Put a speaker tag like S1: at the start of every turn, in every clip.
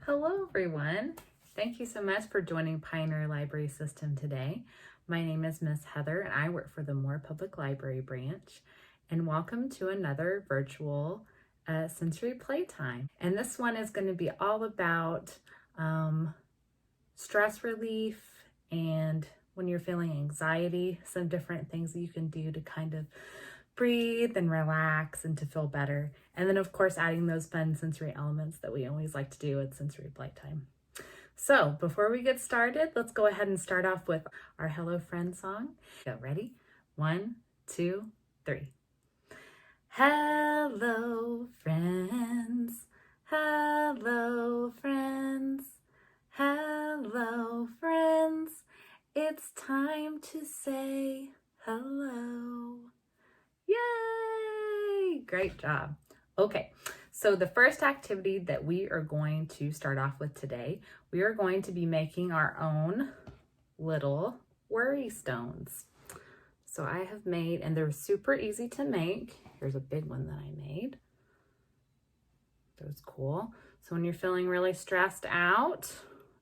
S1: Hello everyone. Thank you so much for joining Pioneer Library System today. My name is Miss Heather and I work for the Moore Public Library branch. And welcome to another virtual sensory playtime. And this one is going to be all about stress relief and when you're feeling anxiety, some different things that you can do to kind of breathe and relax and to feel better. And then of course, adding those fun sensory elements that we always like to do at sensory playtime. So before we get started, let's go ahead and start off with our Hello Friend song. Go, ready? 1, 2, 3. Hello friends, hello friends, hello friends. It's time to say hello. Yay! Great job. Okay, so the first activity that we are going to start off with today, we are going to be making our own little worry stones. So I have made, and they're super easy to make. Here's a big one that I made. That was cool. So when you're feeling really stressed out,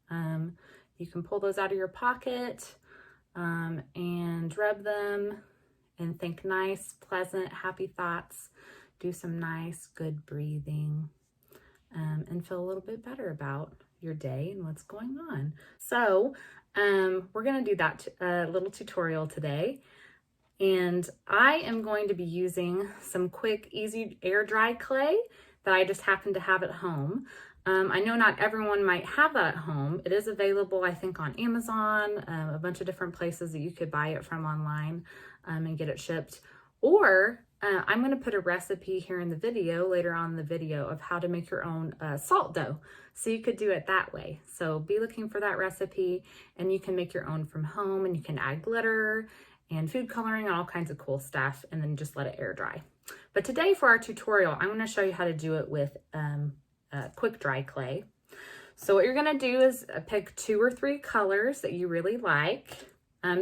S1: you can pull those out of your pocket and rub them and think nice, pleasant, happy thoughts. Do some nice, good breathing and feel a little bit better about your day and what's going on. So we're going to do that little tutorial today. And I am going to be using some quick, easy air dry clay that I just happen to have at home. I know not everyone might have that at home. It is available, I think, on Amazon, a bunch of different places that you could buy it from online and get it shipped. Or I'm going to put a recipe here in the video, later on in the video, of how to make your own salt dough. So you could do it that way. So be looking for that recipe and you can make your own from home and you can add glitter and food coloring and all kinds of cool stuff and then just let it air dry. But today for our tutorial, I'm going to show you how to do it with quick dry clay. So what you're going to do is pick 2 or 3 colors that you really like.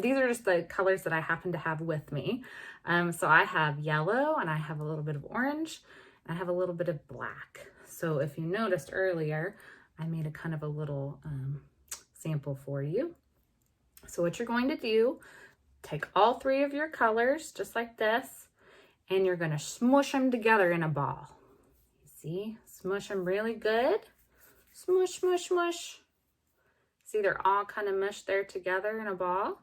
S1: These are just the colors that I happen to have with me. So I have yellow and I have a little bit of orange and I have a little bit of black. So if you noticed earlier, I made a kind of a little sample for you. So what you're going to do, take all 3 of your colors just like this and you're going to smush them together in a ball. You see? Smush them really good. Smush, smush, smush. See, they're all kind of mushed there together in a ball.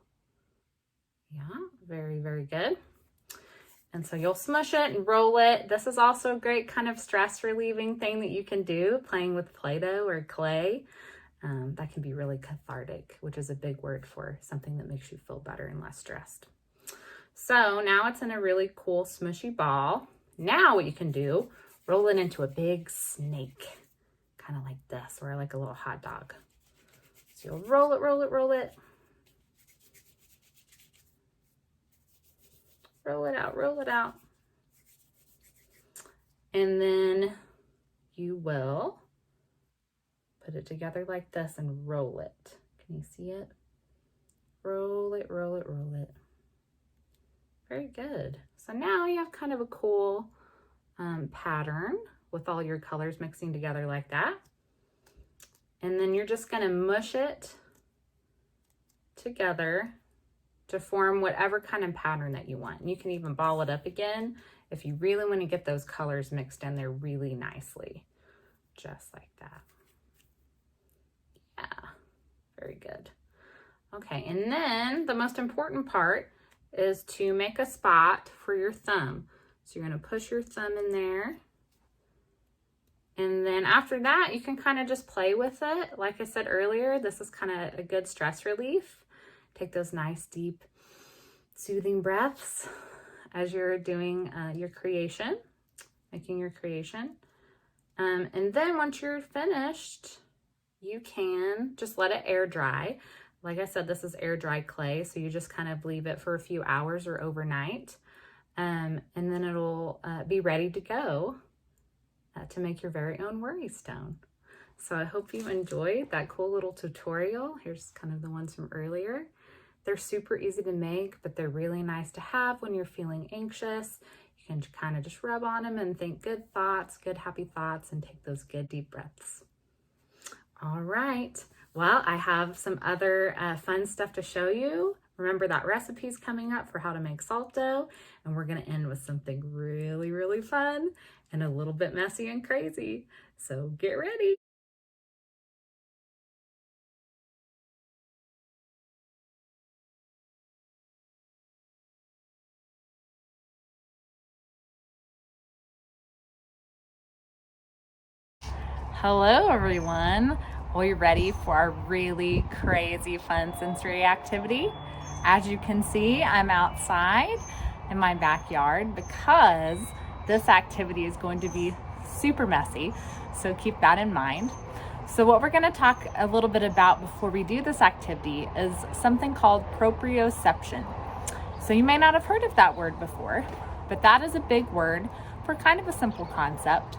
S1: Yeah, very, very good. And so you'll smush it and roll it. This is also a great kind of stress relieving thing that you can do, playing with Play-Doh or clay. That can be really cathartic, which is a big word for something that makes you feel better and less stressed. So now it's in a really cool smushy ball. Now what you can do, roll it into a big snake, kind of like this, or like a little hot dog. So you'll roll it, roll it, roll it. Roll it out, roll it out. And then you will put it together like this and roll it. Can you see it? Roll it, roll it, roll it. Very good. So now you have kind of a cool pattern with all your colors mixing together like that. And then you're just gonna mush it together to form whatever kind of pattern that you want. And you can even ball it up again if you really want to get those colors mixed in there really nicely. Just like that. Yeah, very good. Okay, and then the most important part is to make a spot for your thumb. So you're going to push your thumb in there. And then after that, you can kind of just play with it. Like I said earlier, this is kind of a good stress relief. Take those nice, deep, soothing breaths as you're doing your creation, making your creation. And then once you're finished, you can just let it air dry. Like I said, this is air dry clay, so you just kind of leave it for a few hours or overnight. And then it'll be ready to go to make your very own worry stone. So I hope you enjoyed that cool little tutorial. Here's kind of the ones from earlier. They're super easy to make, but they're really nice to have when you're feeling anxious. You can kind of just rub on them and think good thoughts, good happy thoughts, and take those good deep breaths. All right. Well, I have some other fun stuff to show you. Remember that recipe's coming up for how to make salt dough, and we're going to end with something really, really fun and a little bit messy and crazy. So get ready. Hello, everyone. Are you ready for our really crazy fun sensory activity? As you can see, I'm outside in my backyard because this activity is going to be super messy, so keep that in mind. So what we're going to talk a little bit about before we do this activity is something called proprioception. So you may not have heard of that word before, but that is a big word for kind of a simple concept.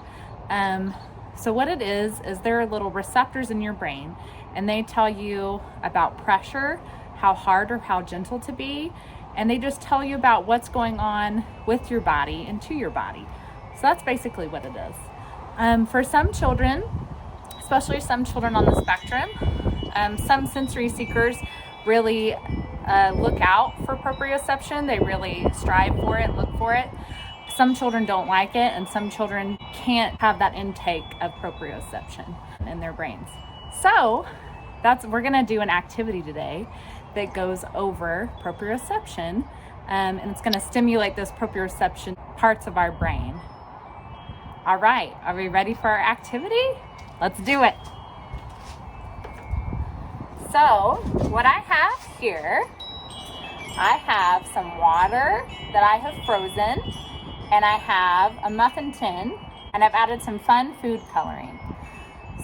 S1: So what it is there are little receptors in your brain, and they tell you about pressure, how hard or how gentle to be, and they just tell you about what's going on with your body and to your body. So that's basically what it is. For some children, especially some children on the spectrum, some sensory seekers really look out for proprioception. They really strive for it, look for it. Some children don't like it, and some children can't have that intake of proprioception in their brains. So we're going to do an activity today that goes over proprioception, and it's going to stimulate those proprioception parts of our brain. All right, are we ready for our activity? Let's do it. So what I have here, I have some water that I have frozen, and I have a muffin tin, and I've added some fun food coloring.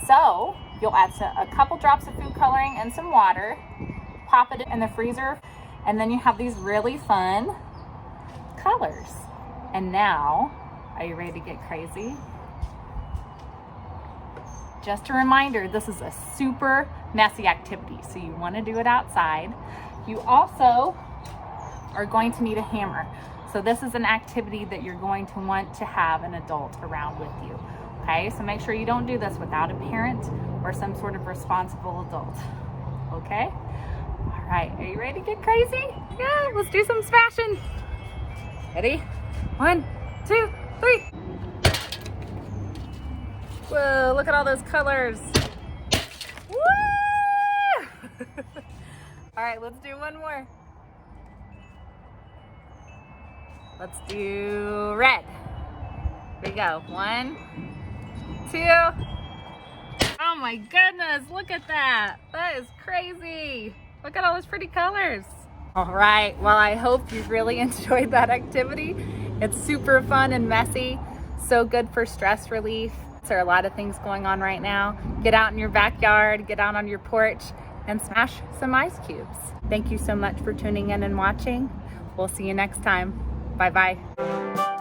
S1: So you'll add a couple drops of food coloring and some water, pop it in the freezer, and then you have these really fun colors. And now, are you ready to get crazy? Just a reminder, this is a super messy activity, so you want to do it outside. You also are going to need a hammer. So this is an activity that you're going to want to have an adult around with you. Okay, so make sure you don't do this without a parent or some sort of responsible adult. Okay? All right, are you ready to get crazy? Yeah, let's do some smashing. Ready? 1, 2, 3. Whoa, look at all those colors. Woo! All right, let's do one more. Let's do red. Here we go. 1, 2. Oh my goodness, look at that. That is crazy. Look at all those pretty colors. All right, well, I hope you really enjoyed that activity. It's super fun and messy. So good for stress relief. There are a lot of things going on right now. Get out in your backyard, get out on your porch, and smash some ice cubes. Thank you so much for tuning in and watching. We'll see you next time. Bye-bye.